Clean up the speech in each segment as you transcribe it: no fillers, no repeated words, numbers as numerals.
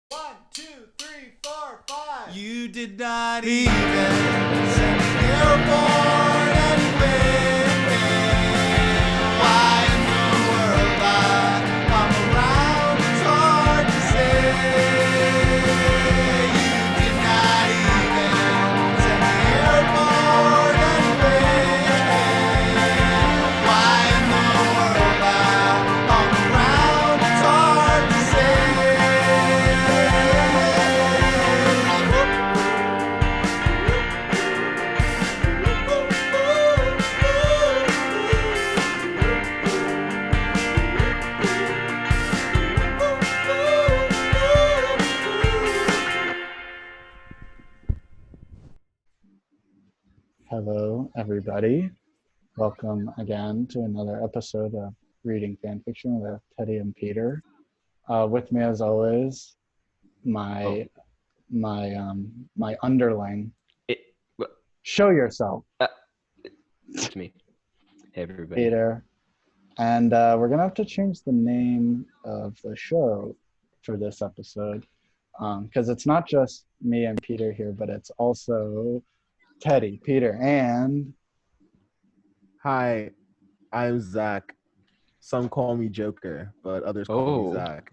1, 2, 3, 4, 5. You did not even send me airborne anyway. Why in the world I'm around? It's hard to say. You did not even send me airborne anyway. Why in the world I'm around? It's hard to say. Hello, everybody. Welcome again to another episode of Reading Fanfiction with Teddy and Peter. With me, as always, my underling. Show yourself, It's me. Hey, everybody. Peter. And we're gonna have to change the name of the show for this episode because it's not just me and Peter here, but it's also Teddy, Peter, and Hi, I'm Zack. Some call me Joker, but others call me Zack.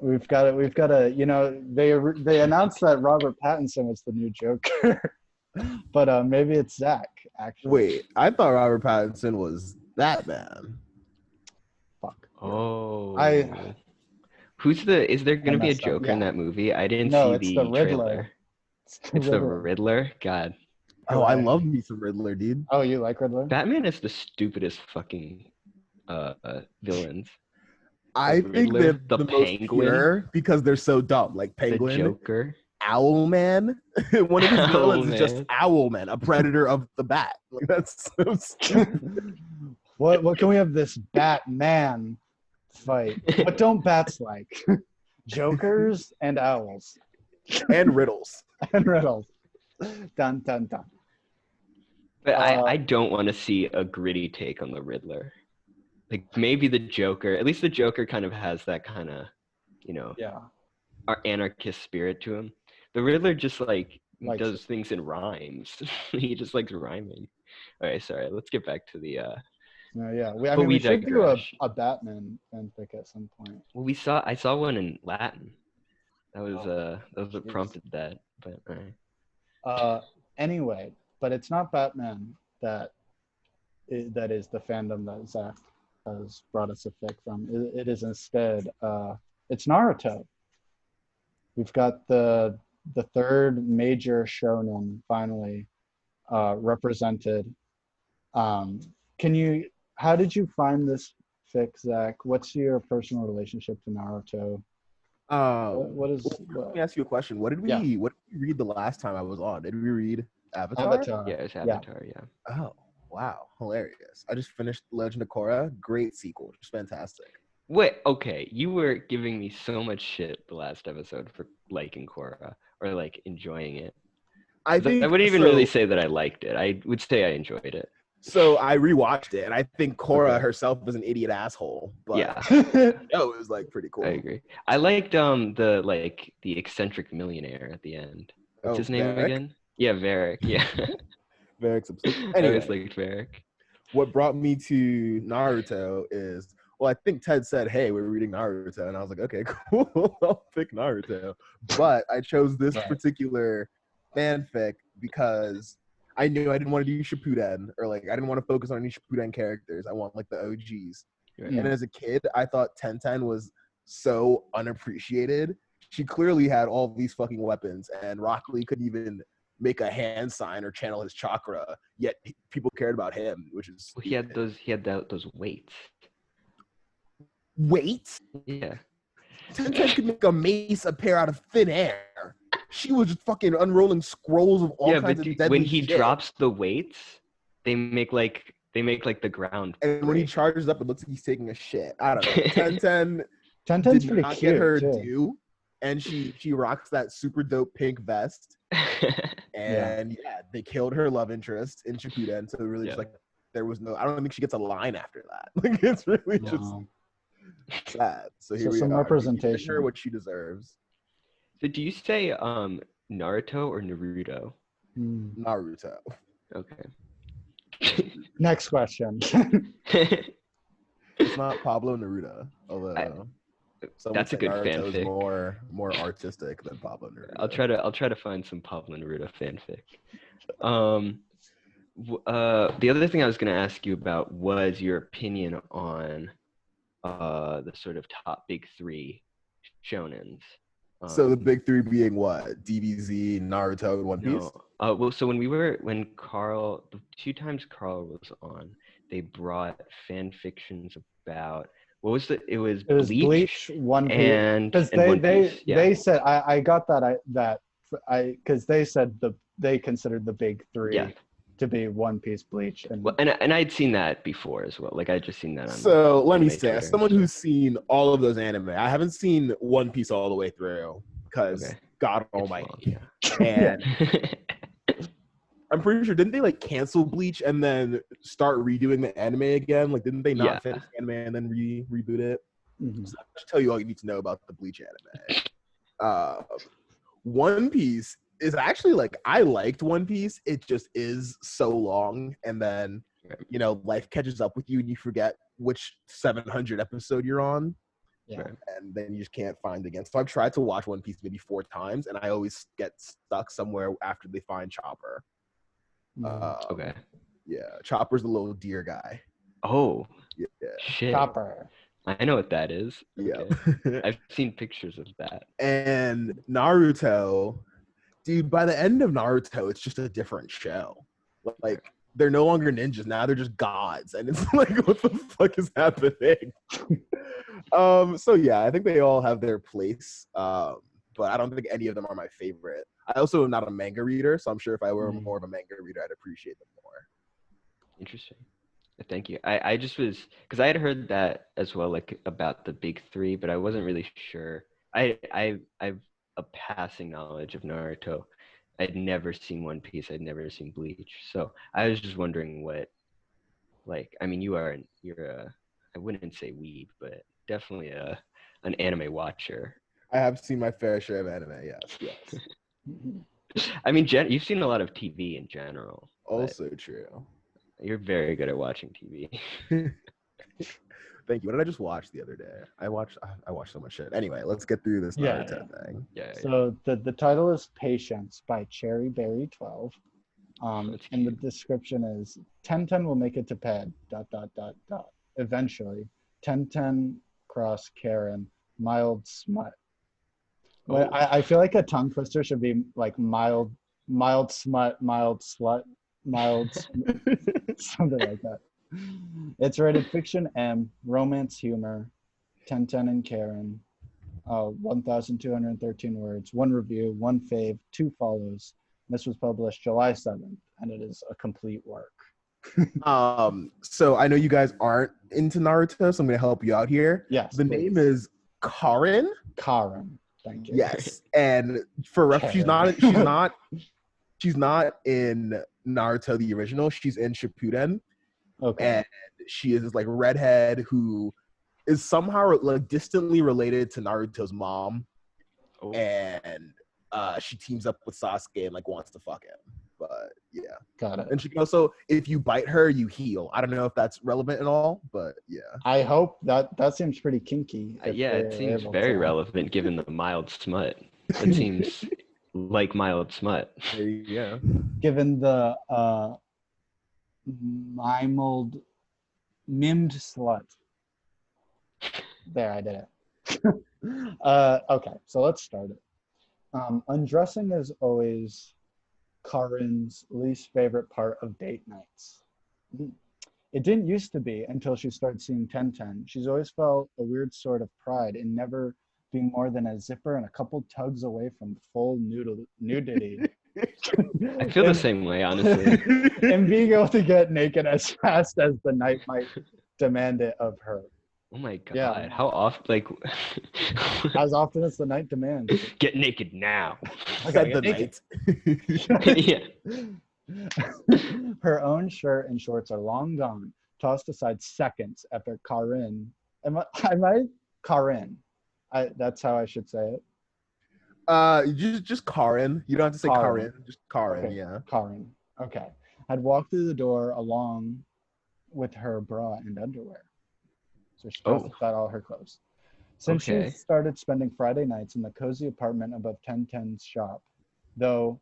we've got to. You know, they announced that Robert Pattinson was the new Joker, but maybe it's Zack actually. Wait, I thought Robert Pattinson was that man. Fuck. Oh. I Is there going to be a messed up, Joker in yeah. that movie? I didn't No, see it's the the Riddler. trailer. It's the Riddler? God. Oh, I love me some Riddler, dude. Oh, you like Riddler? Batman is the stupidest fucking villains. I The think Riddler, they're the the most Penguin, pure because they're so dumb. Like The Penguin, Joker. Owlman. One of his villains is just Owlman. Owlman, a predator of the bat. Like that's so stupid. What can we have this Batman fight? What don't bats like? Jokers and owls And riddles. and riddles. Dun dun dun. But I don't want to see a gritty take on the Riddler. Like maybe the Joker. At least the Joker kind of has that kind of, Yeah. anarchist spirit to him. The Riddler just Likes does it. things in rhymes. He just likes rhyming. All right, sorry. Let's get back to the. Yeah. But We we should do digress. a Batman fanfic at some point. Well, I saw one in Latin. That was what prompted that. But Anyway, but it's not Batman that is the fandom that Zack has brought us a fic from. It is instead it's Naruto. We've got the third major shonen finally represented. How did you find this fic, Zack? What's your personal relationship to Naruto? Let me ask you a question. What did we read the last time I was on? Did we read Avatar? yeah, it's Avatar. Yeah. Oh, wow. Hilarious. I just finished Legend of Korra. Great sequel. Just fantastic. Wait, okay. You were giving me so much shit the last episode for liking Korra or like enjoying it. I wouldn't even really say that I liked it. I would say I enjoyed it. So I rewatched it, and I think Korra herself is an idiot asshole. But Yeah, it was like pretty cool. I agree. I liked the eccentric millionaire at the end. What's his name Varric? again? Yeah, Varric. Yeah. Varric's obsessed. I Anyway, always liked Varric. what brought me to Naruto is, well, I think Ted said, hey, we're reading Naruto. And I was like, okay, cool. I'll pick Naruto. But I chose this particular fanfic because I knew I didn't want to do Shippuden, or like I didn't want to focus on any Shippuden characters. I want like the OGs. Right. And as a kid, I thought Tenten was so unappreciated. She clearly had all these fucking weapons, and Rock Lee couldn't even make a hand sign or channel his chakra. Yet people cared about him, which is Well, he had those weights. Wait, Yeah. Tenten could make a mace appear out of thin air. She was just fucking unrolling scrolls of all kinds of deadly when he shit. drops the weights, they make like the ground. And when he break. charges up, it looks like he's taking a shit. I don't know. Tenten Tenten's did pretty not cute get her too. due, and she rocks that super dope pink vest. And they killed her love interest in Shippuden, so really just like there was no. I don't think she gets a line after that. Like it's really just sad. So here we some are. representation. Giving her what she deserves. So do you say Naruto or Naruto? Hmm. Naruto. Okay. Next question. It's not Pablo Neruda, although some would That's a say good Naruto is fanfic. more artistic than Pablo Neruda. I'll try to find some Pablo Neruda fanfic. The other thing I was going to ask you about was your opinion on the sort of top big three shonens. So the big three being what? DBZ, Naruto, and One Piece? No. Well, so when Carl, the 2 times Carl was on, they brought fan fictions about, what was it was Bleach, One Piece, and because One Piece. Yeah. they said I got that because they said they considered the big three Yeah. to be One Piece, Bleach, and Well, and I'd seen that before as well. Like I'd just seen that on. So let me anime say, as Twitter. someone who's seen all of those anime, I haven't seen One Piece all the way through because Okay. God It's Almighty. long, And yeah. I'm pretty sure, didn't they like cancel Bleach and then start redoing the anime again? Like, didn't they not Yeah. finish the anime and then reboot it? Mhm. So that should tell you all you need to know about the Bleach anime. One Piece is actually like, I liked One Piece. It just is so long, and then life catches up with you and you forget which 700 episode you're on. Yeah. And then you just can't find again. So I've tried to watch One Piece maybe 4 times, and I always get stuck somewhere after they find Chopper. Okay. Yeah, Chopper's the little deer guy. Oh. Yeah. Shit. Chopper. I know what that is. Yeah. Okay. I've seen pictures of that. And Naruto, dude, by the end of Naruto, it's just a different show. Like, they're no longer ninjas. Now they're just gods. And it's like, what the fuck is happening? So yeah, I think they all have their place. But I don't think any of them are my favorite. I also am not a manga reader, so I'm sure if I were more of a manga reader, I'd appreciate them more. Interesting. Thank you. I just was, because I had heard that as well, like about the big three, but I wasn't really sure. I've a passing knowledge of Naruto. I'd never seen One Piece. I'd never seen Bleach. So I was just wondering what, like, I mean, you're a, I wouldn't say weeb, but definitely an anime watcher. I have seen my fair share of anime, yes. I mean, you've seen a lot of TV in general. Also true. You're very good at watching TV. Thank you. What did I just watch the other day? I watched so much shit. Anyway, let's get through this Naruto thing. Yeah. So the title is Patience by Cherryberry 12. And the description is Tenten will make it to Ped. ... Eventually, Tenten cross Karen, mild smut. But I feel like a tongue twister should be like mild smut, mild slut, something like that. It's rated fiction M, romance humor, Tenten and Karen, 1,213 words, 1 review, 1 fave, 2 follows. This was published July 7th, and it is a complete work. So I know you guys aren't into Naruto, so I'm gonna help you out here. Yes. The name is Karen. Karen. Thank you. Yes, and for reference, she's not in Naruto the original. She's in Shippuden. Okay. And she is this like redhead who is somehow like distantly related to Naruto's mom. And she teams up with Sasuke and like wants to fuck him. But yeah. Got it. And she can also, if you bite her, you heal. I don't know if that's relevant at all, but yeah. I hope that seems pretty kinky. Yeah, it seems very relevant given the mild smut. It seems like mild smut. Yeah. Given the mimed slut. There, I did it. Okay, so let's start it. Undressing is always Karin's least favorite part of date nights. It didn't used to be until she started seeing Tenten. She's always felt a weird sort of pride in never being more than a zipper and a couple tugs away from full nudity. I feel the same way, honestly. And being able to get naked as fast as the night might demand it of her. Oh my god! Yeah. How often? Like, as often as the night demands. Get naked now. I gotta get naked. Yeah. Her own shirt and shorts are long gone, tossed aside seconds after Karin. Am I Karin? That's how I should say it. Just Karin. You don't have to say Karin. Karin. Just Karin. Okay, Yeah. Karin. Okay. Had walked through the door along with her bra and underwear. So she Oh. got all her clothes. Since she Okay. started spending Friday nights in the cozy apartment above 1010's shop, though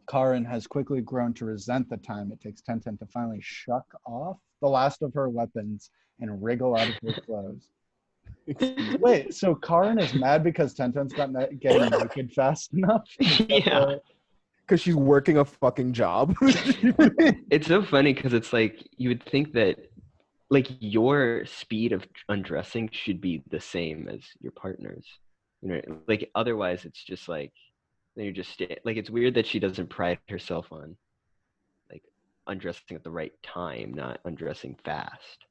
Karin has quickly grown to resent the time it takes 1010 to finally shuck off the last of her weapons and wriggle out of her clothes. Wait, so Karin is mad because 1010's not getting naked fast enough? Yeah. Because she's working a fucking job. It's so funny because it's like you would think that like your speed of undressing should be the same as your partner's. You know, like otherwise it's just like then you're just like it's weird that she doesn't pride herself on like undressing at the right time, not undressing fast.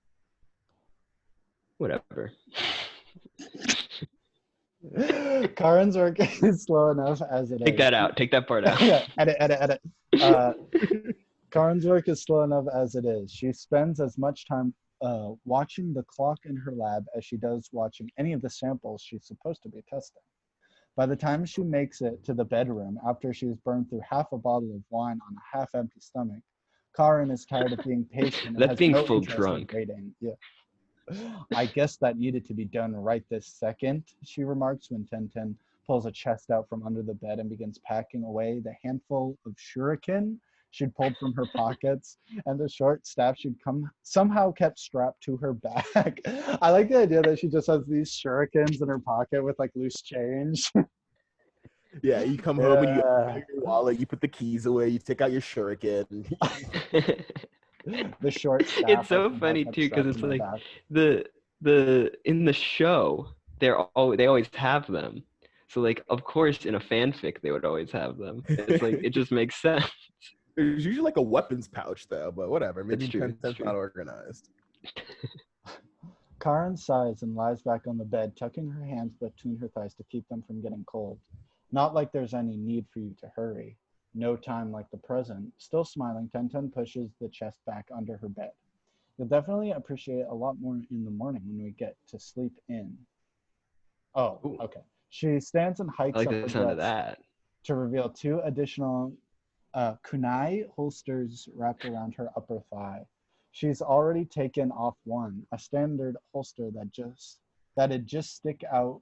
Whatever. Karin's work is slow enough as it is. Take that out. Take that part out. Yeah, edit. Karin's work is slow enough as it is. She spends as much time watching the clock in her lab as she does watching any of the samples she's supposed to be testing. By the time she makes it to the bedroom after she's burned through half a bottle of wine on a half-empty stomach, Karin is tired of being patient and That's has being no full interest drunk. in waiting. Yeah. I guess that needed to be done right this second, she remarks when 1010 pulls a chest out from under the bed and begins packing away the handful of shuriken she'd pulled from her pockets and the short staff she'd somehow kept strapped to her back. I like the idea that she just has these shurikens in her pocket with like loose change. Yeah, you come home and you Yeah. open your wallet, you put the keys away, you take out your shuriken. The short staff. It's so I somehow funny kept too because strapped it's to my like back. the in the show they always have them. So like of course in a fanfic they would always have them. It's like it just makes sense. There's usually like a weapons pouch though, but whatever. Maybe That's true, 10 that's true. not organized. Karin sighs and lies back on the bed, tucking her hands between her thighs to keep them from getting cold. Not like there's any need for you to hurry. No time like the present. Still smiling, 1010 pushes the chest back under her bed. You'll definitely appreciate it a lot more in the morning when we get to sleep in. Oh, Ooh. okay. She stands and I hikes like up the her sound of dress that. to reveal two additional kunai holsters wrapped around her upper thigh. She's already taken off one, a standard holster that'd just stick out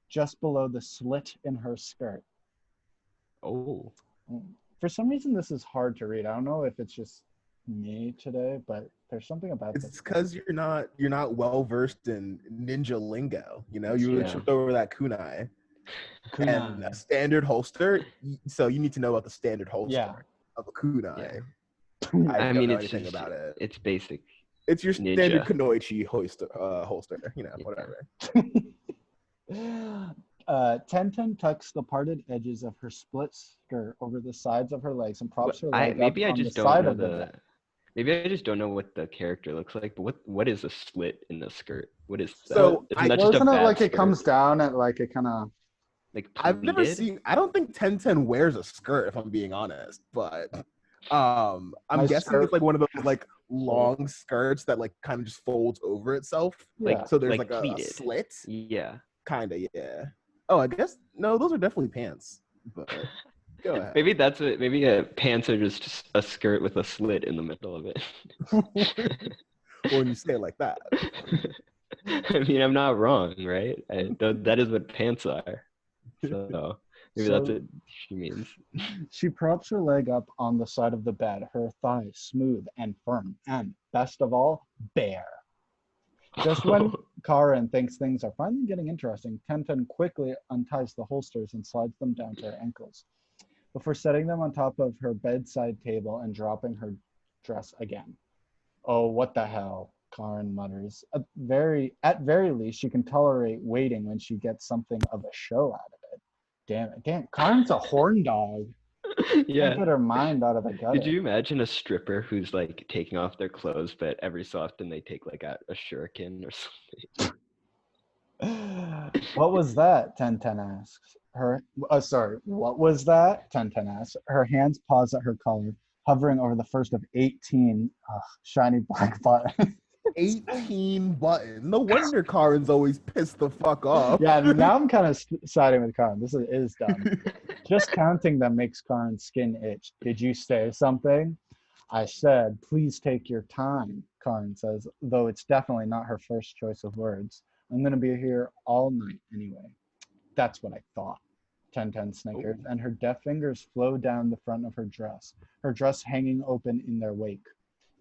just below the slit in her skirt. Oh. For some reason, this is hard to read. I don't know if it's just me today, but there's something about It's this. because you're not well versed in ninja lingo. You know, you Yeah. tripped over that kunai. And a standard holster. So you need to know about the standard holster Yeah. of a kunai. Yeah. I I don't mean know it's anything just, about it. it's basic. It's your standard ninja. kunoichi holster. You know, Yeah. whatever. 1010 tucks the parted edges of her split skirt over the sides of her legs and props her leg Maybe up I on the just don't side know of the bed. maybe I just don't know what the character looks like, but what is a slit in the skirt? What is that? So, Isn't that just a Wasn't it bad like skirt? it comes down and like it kind of... Like I've never pleated? seen. I don't think 1010 wears a skirt, if I'm being honest. But I'm My guessing skirt- it's like one of those like long skirts that like kind of just folds over itself. Yeah. So there's like like a pleated. slit. Yeah. Kind of, yeah. Oh, I guess no. Those are definitely pants. But go ahead. Maybe that's what. Maybe pants are just a skirt with a slit in the middle of it. When you say it like that. I mean, I'm not wrong, right? That is what pants are. So maybe that's So- what she means. She props her leg up on the side of the bed, her thigh smooth and firm, and best of all, bare. Just when Karin thinks things are finally getting interesting, 1010 quickly unties the holsters and slides them down to her ankles, before setting them on top of her bedside table and dropping her dress again. Oh, what the hell, Karin mutters. At very least, she can tolerate waiting when she gets something of a show out of it. Damn, Karin's a horn dog. Yeah. Can't get her mind out of the gutter. Could you imagine a stripper who's like taking off their clothes, but every so often they take like a shuriken or something? What was that? 1010 asks. What was that? 1010 asks. Her hands pause at her collar, hovering over the first of 18 shiny black buttons. 18 buttons. No wonder Karin's always pissed the fuck off. Yeah, now I'm kind of siding with Karin. This is dumb. Just counting them makes Karin's skin itch. Did you say something? I said, please take your time, Karin says, though it's definitely not her first choice of words. I'm going to be here all night anyway. That's what I thought. 1010 snickers, and her deft fingers flow down the front of her dress hanging open in their wake.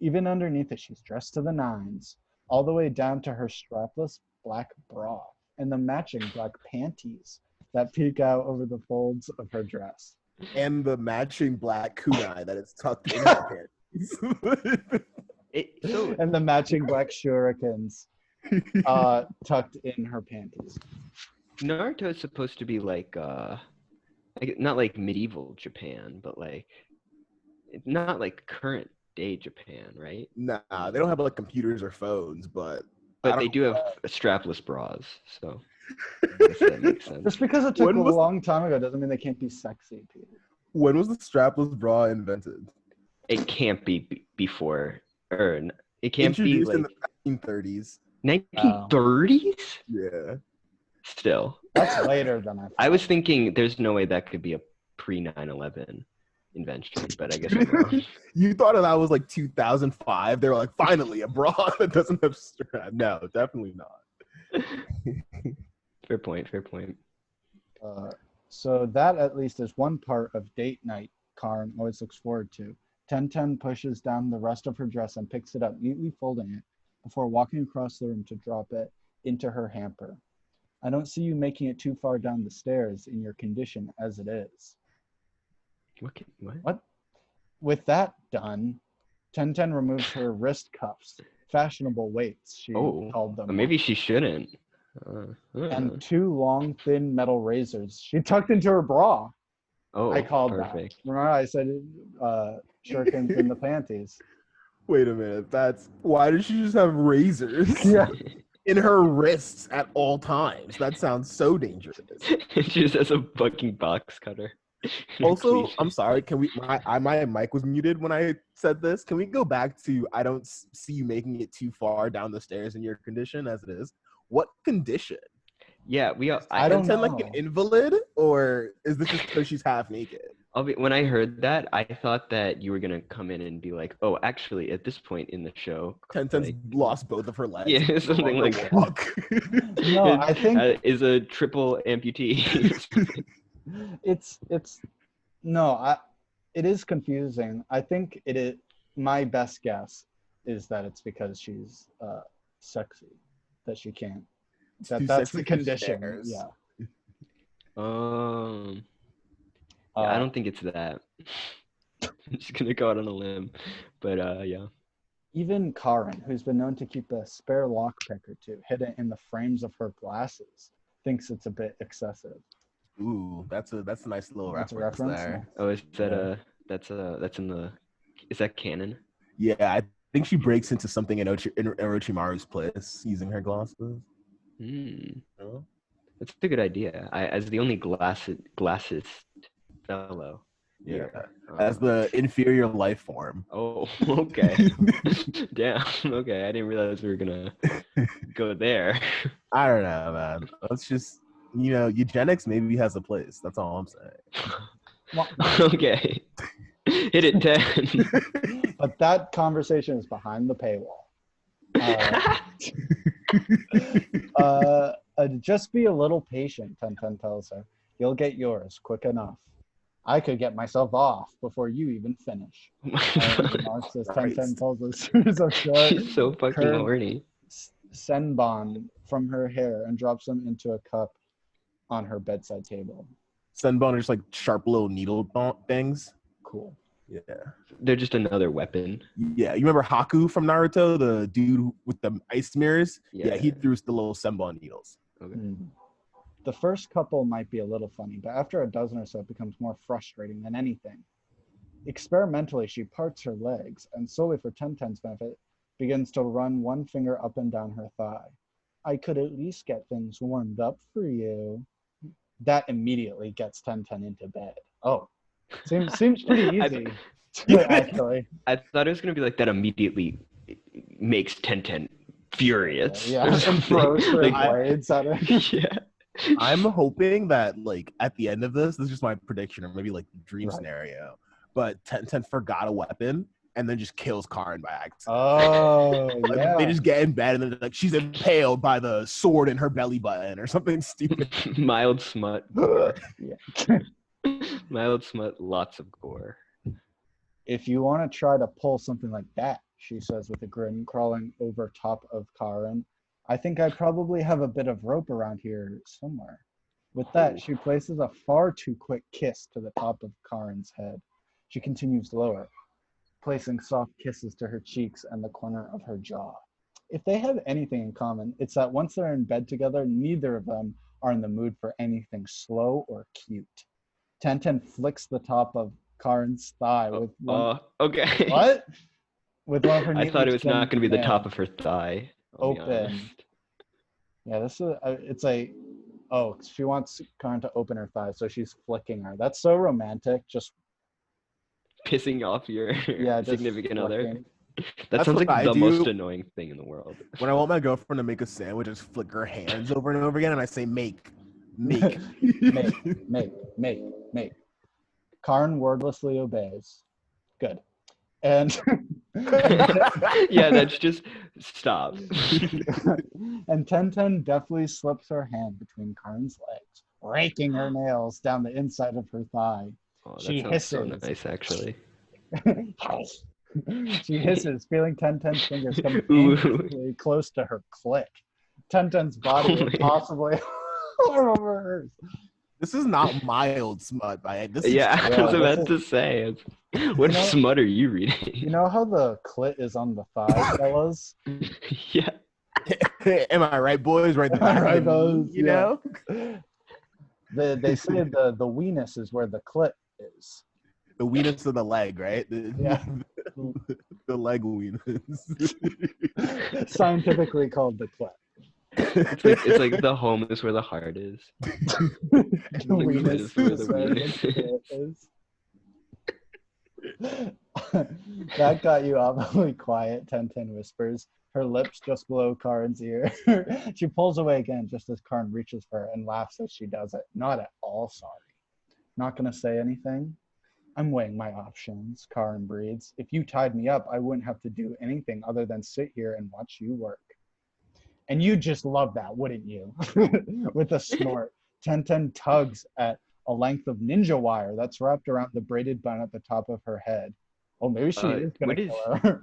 Even underneath it, she's dressed to the nines, all the way down to her strapless black bra and the matching black panties that peek out over the folds of her dress. And the matching black kunai that is tucked in her pants. And the matching black shurikens tucked in her panties. Naruto is supposed to be like not like medieval Japan, but like not like current day Japan, right? Nah, they don't have like computers or phones, but they do have strapless bras, so I guess that makes sense. Just because it took a long time ago doesn't mean they can't be sexy, Peter. When was the strapless bra invented? It can't be before, or it can't Introduced be like in the 1930s. 1930s. Yeah. Still, that's later than I thought. I was thinking there's no way that could be a pre 9/11 invention, but I guess I'm wrong. You thought that was like 2005. They were like, finally, a bra that doesn't have strap. No, definitely not. Fair point. So that at least is one part of date night Karin always looks forward to. 1010 pushes down the rest of her dress and picks it up, neatly folding it before walking across the room to drop it into her hamper. I don't see you making it too far down the stairs in your condition as it is. What? With that done, 1010 removes her wrist cuffs, fashionable weights, she called them. Maybe she shouldn't. And two long, thin metal razors she tucked into her bra. I called perfect. that. Remember I said shurikens in the panties. Wait a minute. Why did she just have razors? Yeah. In her wrists at all times. That sounds so dangerous. She just has a fucking box cutter. Also, I'm sorry. Can we? My mic was muted when I said this. Can we go back to? I don't see you making it too far down the stairs in your condition as it is. What condition? Yeah, I don't know. Like an invalid, or is this just because she's half naked? When I heard that, I thought that you were gonna come in and be like, "Oh, actually, at this point in the show, 1010's lost both of her legs. Yeah, something like that. No, I think is a triple amputee. It is confusing. I think it is. My best guess is that it's because she's sexy, that she can't. That's the condition. Stairs. Yeah. I don't think it's that. I'm just gonna go out on a limb, but yeah. Even Karin, who's been known to keep a spare lockpick or two hidden in the frames of her glasses, thinks it's a bit excessive. Ooh, that's a nice little reference there. Oh, is that that's in the? Is that canon? Yeah, I think she breaks into something in Orochimaru's place using her glasses. Oh. That's a good idea. As the only glasses fellow. Yeah. As the inferior life form. Oh, okay. Damn. Okay, I didn't realize we were gonna go there. I don't know, man. Let's just, eugenics maybe has a place. That's all I'm saying. Okay. Hit it 10. But that conversation is behind the paywall. Just be a little patient, 1010 tells her. You'll get yours quick enough. I could get myself off before you even finish. Says 1010 pulls a series of short, She's so fucking horny. Senbon from her hair and drops them into a cup on her bedside table. Senbon are just like sharp little needle things. Cool. Yeah. They're just another weapon. Yeah. You remember Haku from Naruto, the dude with the ice mirrors? Yeah, he threw the little Senbon needles. Okay. The first couple might be a little funny, but after a dozen or so, it becomes more frustrating than anything. Experimentally, she parts her legs and solely for 1010's benefit, begins to run one finger up and down her thigh. I could at least get things warmed up for you. That immediately gets 1010 into bed. Oh, seems pretty easy. Actually, I thought it was gonna be like that immediately makes 1010 furious. Yeah, or and something. throws her Like, blades at her. yeah. I'm hoping that like at the end of this is just my prediction or maybe like dream Right. scenario, but Ten forgot a weapon and then just kills Karin by accident. Oh, Like, yeah. they just get in bed and then like she's impaled by the sword in her belly button or something stupid. Mild smut gore. Yeah. Mild smut, lots of gore. If you want to try to pull something like that, she says with a grin, crawling over top of Karin, I think I probably have a bit of rope around here somewhere. With that, Oh. she places a far too quick kiss to the top of Karin's head. She continues lower, placing soft kisses to her cheeks and the corner of her jaw. If they have anything in common, it's that once they're in bed together, neither of them are in the mood for anything slow or cute. Tenten flicks the top of Karin's thigh with one. Okay. What? With one of her I neatly thought it was not trimmed going to be the top nails. of her thigh. I'll be Open. honest. Yeah, this is. It's a. Oh, she wants Karin to open her thigh, so she's flicking her. That's so romantic. Just Pissing off your yeah, just significant other. flicking. That That's sounds what like I the do. most annoying thing in the world. When I want my girlfriend to make a sandwich, I just flick her hands over and over again and I say make. Make. Karin wordlessly obeys. Good. And Yeah, that's just stop. and Tenten deftly slips her hand between Karin's legs, raking her nails down the inside of her thigh. Oh, that She sounds so hisses. nice, actually. She hisses, feeling Tenten's fingers come Ooh. dangerously close to her clit. Tenten's body Oh is my- possibly all over hers. This is not mild smut by this is Yeah, I was this about is- to say. What You know- smut are you reading? You know how the clit is on the thigh, fellas? Yeah. Am I right, boys? Right, the Am I back of right, the knee, boys? you Yeah. know? They say the weenus is where the clit is. The weenus of the leg, right? Yeah. The leg weenus. Scientifically called the clit. It's like the home is where the heart is. The Like, weenus is where is the where the weenus clit is. That got you awfully quiet, Tenten whispers, her lips just below Karin's ear. She pulls away again just as Karin reaches for her and laughs as she does it. Not at all sorry. Not gonna say anything? I'm weighing my options, Karin breathes. If you tied me up, I wouldn't have to do anything other than sit here and watch you work. And you'd just love that, wouldn't you? With a snort, Tenten tugs at a length of ninja wire that's wrapped around the braided bun at the top of her head. Oh, maybe she is gonna what kill her.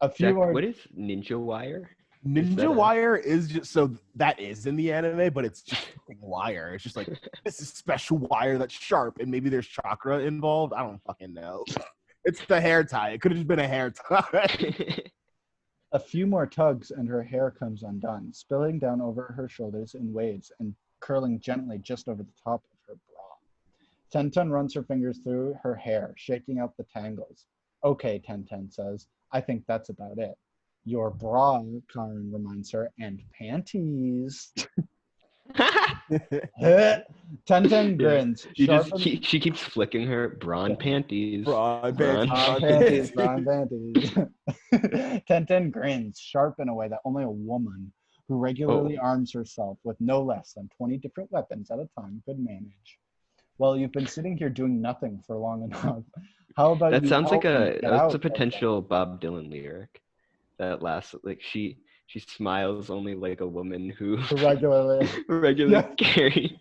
A few Jack, more. what is ninja wire? Is that Ninja a- wire is just so that is in the anime, but it's just fucking wire. It's just like this is special wire that's sharp, and maybe there's chakra involved. I don't fucking know. It's the hair tie. It could have just been a hair tie. A few more tugs and her hair comes undone, spilling down over her shoulders in waves and curling gently just over the top of her bra. Tenten runs her fingers through her hair, shaking out the tangles. Okay, Tenten says, I think that's about it. Your bra, Karin reminds her, and panties. Tenten grins. She keeps flicking her brawn panties. Brawn Brawn panties. Brown panties. Tenten grins, sharp in a way that only a woman who regularly arms herself with no less than 20 different weapons at a time could manage. Well, you've been sitting here doing nothing for long enough. How about That you sounds like help me get that's out a of potential Bob Dylan lyric. That last, like she smiles only like a woman who the regularly? regularly Yeah. carry.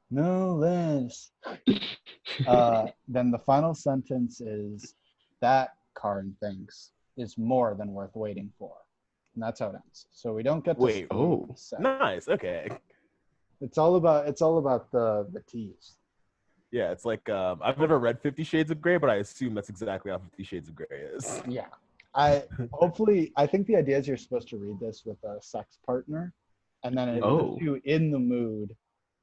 No less. Then the final sentence is that Karin thinks is more than worth waiting for. And that's how it ends. So we don't get to Wait, see oh. the sex. Nice. Okay. It's all about the tease. Yeah, it's like I've never read 50 Shades of Grey, but I assume that's exactly how 50 Shades of Grey is. Yeah. I think the idea is you're supposed to read this with a sex partner, and then it Oh. puts you in the mood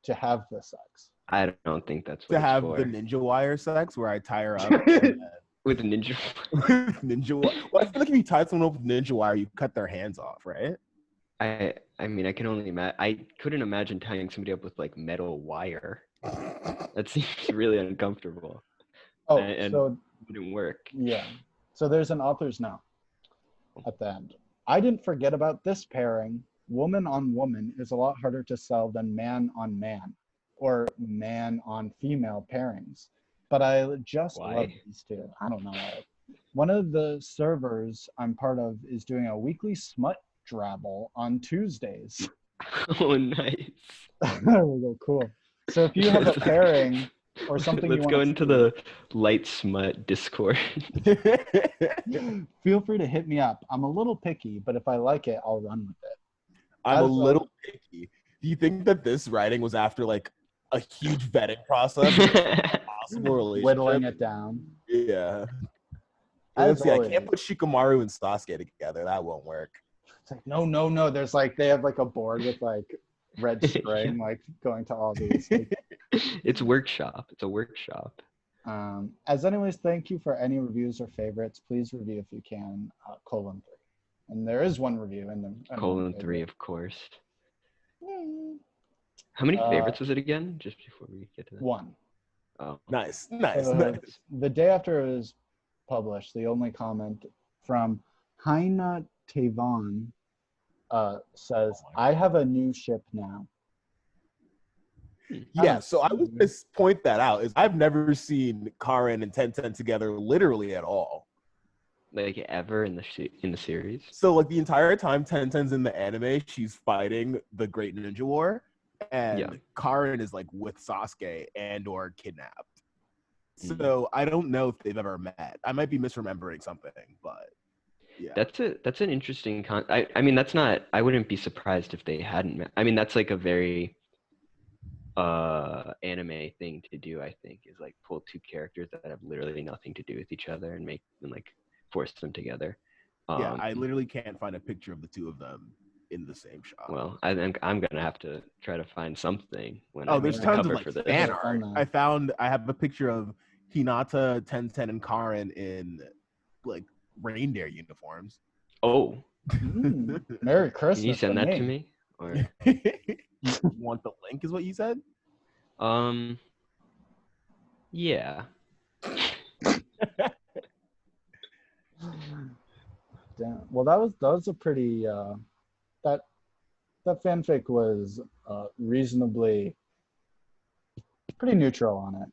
to have the sex. I don't think that's what To it's have for. the ninja wire sex where I tie her up. and With ninja. then- ninja wire. Well, I feel like if you tie someone up with ninja wire, you cut their hands off, right? I mean, I can only imagine. I couldn't imagine tying somebody up with like metal wire. That seems really uncomfortable. Oh, And- so It wouldn't work. yeah. So there's an author's note at the end. I didn't forget about this pairing. Woman on woman is a lot harder to sell than man on man or man on female pairings. But I just Why? love these two. I don't know why. One of the servers I'm part of is doing a weekly smut drabble on Tuesdays. Oh, nice. There we go. Cool. So if you have a pairing or something you Let's want go to into see, the light smut Discord. feel free to hit me up. I'm a little picky, but if I like it, I'll run with it. I'm a As little picky. Do you think that this writing was after like a huge vetting process? Possible relationship? Whittling it down. Yeah. As Let's see. I always. can't put Shikamaru and Sasuke together. That won't work. It's like, no. There's like, they have like a board with like red string, like going to all these. Like, It's workshop. It's a workshop. as anyways, thank you for any reviews or favorites. Please review if you can, :3. And there is one review in them. :3, of course. How many favorites was it again? Just before we get to that. One. Oh, Nice. The day after it was published, the only comment from Haina Tavon says, I have a new ship now. Yeah, so I was going to point that out. Is I've never seen Karen and Tenten together literally at all. like ever in the series? So like the entire time Tenten's in the anime, she's fighting the Great Ninja War, and Karen is like with Sasuke and or kidnapped. So I don't know if they've ever met. I might be misremembering something, but yeah. That's an interesting I mean, that's not, I wouldn't be surprised if they hadn't met. I mean, that's like a very anime thing to do, I think, is like pull two characters that have literally nothing to do with each other and make them like force them together. Yeah, I literally can't find a picture of the two of them in the same shot. Well, I think I'm gonna have to try to find something when there's tons of like fan art. I have a picture of Hinata, Tenten, and Karen in like reindeer uniforms. Oh, Merry Christmas! Can you send that to me? Or You want the link? Is what you said? Yeah. Damn. Well, that was a pretty that fanfic was reasonably pretty neutral on it.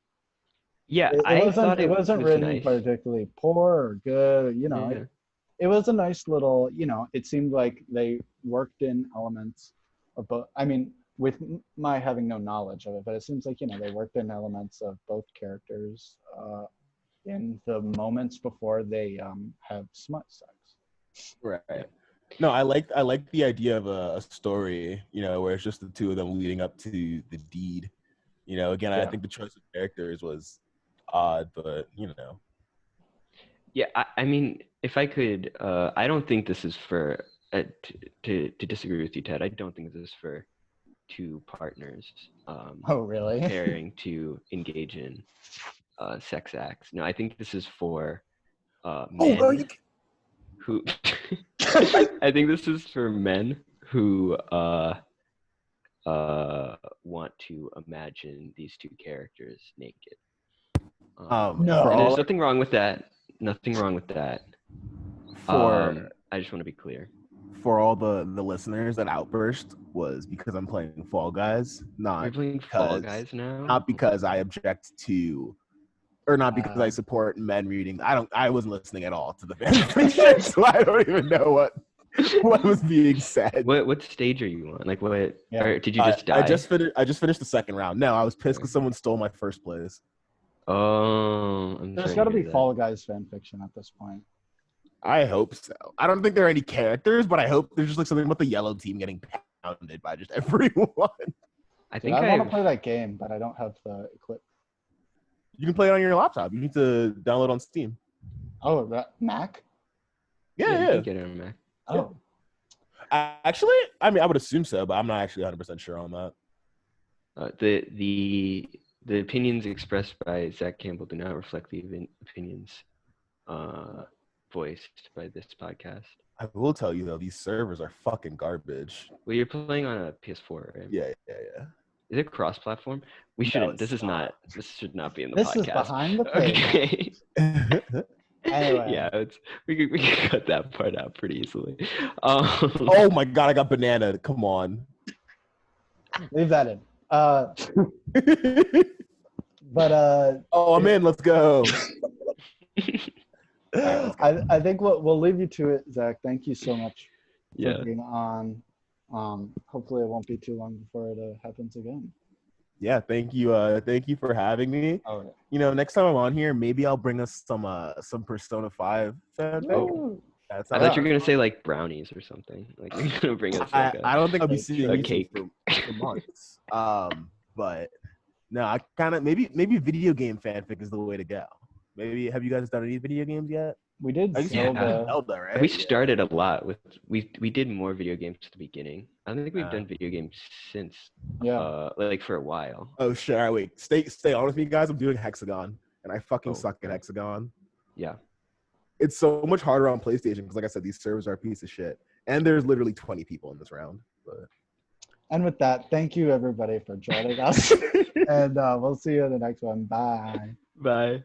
Yeah, It wasn't written nice. particularly poor or good. You know, Yeah. it was a nice little. You know, it seemed like they worked in elements of both. I mean, with my having no knowledge of it, but it seems like, you know, they worked in elements of both characters in the moments before they have smut sex. Right. No, I like the idea of a story, you know, where it's just the two of them leading up to the deed. You know, again, I think the choice of characters was odd, but you know. Yeah, I mean, if I could, I don't think this is for to disagree with you, Ted. I don't think this is for two partners. Oh, really? Pairing to engage in sex acts. No, I think this is for men who. I think this is for men who want to imagine these two characters naked. No, there's nothing wrong with that. Nothing wrong with that. I just want to be clear. For all the listeners, that outburst was because I'm playing Fall Guys, You're playing Fall Guys now? Not because I object to, or not because I support men reading. I wasn't listening at all to the fanfiction, so I don't even know what was being said. What stage are you on? Like what? Or did you just die? I just finished the second round. No, I was pissed because someone stole my first place. Oh, there's got to be Fall Guys fanfiction at this point. I hope so. I don't think there are any characters, but I hope there's just like something about the yellow team getting pounded by just everyone. I think I want to play that game, but I don't have the equip. You can play it on your laptop. You need to download on Steam. Oh, that Mac? Yeah. You can get it on Mac. Oh. Actually, I mean, I would assume so, but I'm not actually 100% sure on that. The opinions expressed by Zack Campbell do not reflect the opinions voiced by this podcast. I will tell you though, these servers are fucking garbage. Well, you're playing on a PS4, right? Yeah. Is it cross-platform? We shouldn't. This should not be in the podcast. This is behind the page. Okay. Anyway. Yeah, we could cut that part out pretty easily. Oh my god, I got banana. Come on. Leave that in. But Oh, I'm in. Let's go. I think we'll leave you to it, Zach. Thank you so much for Yeah. being on. Hopefully it won't be too long before it happens again. Yeah, thank you. Thank you for having me. Oh, yeah. You know, next time I'm on here, maybe I'll bring us some Persona 5 fanfic. Ooh. That's I thought you were gonna say like brownies or something. Like you're gonna bring us like I don't think I'll be seeing a anything cake. for months. But no, I kind of maybe video game fanfic is the way to go. Maybe have you guys done any video games yet? We did I guess Yeah. you did Zelda. Zelda, right? We started a lot with we did more video games at the beginning. I don't think we've done video games since Yeah. like for a while. Oh shit! All right, wait. Stay on with me, guys. I'm doing Hexagon, and I fucking Oh, suck at okay. Hexagon. Yeah. It's so much harder on PlayStation because, like I said, these servers are a piece of shit, and there's literally 20 people in this round. But And with that, thank you everybody for joining us. And we'll see you in the next one. Bye. Bye.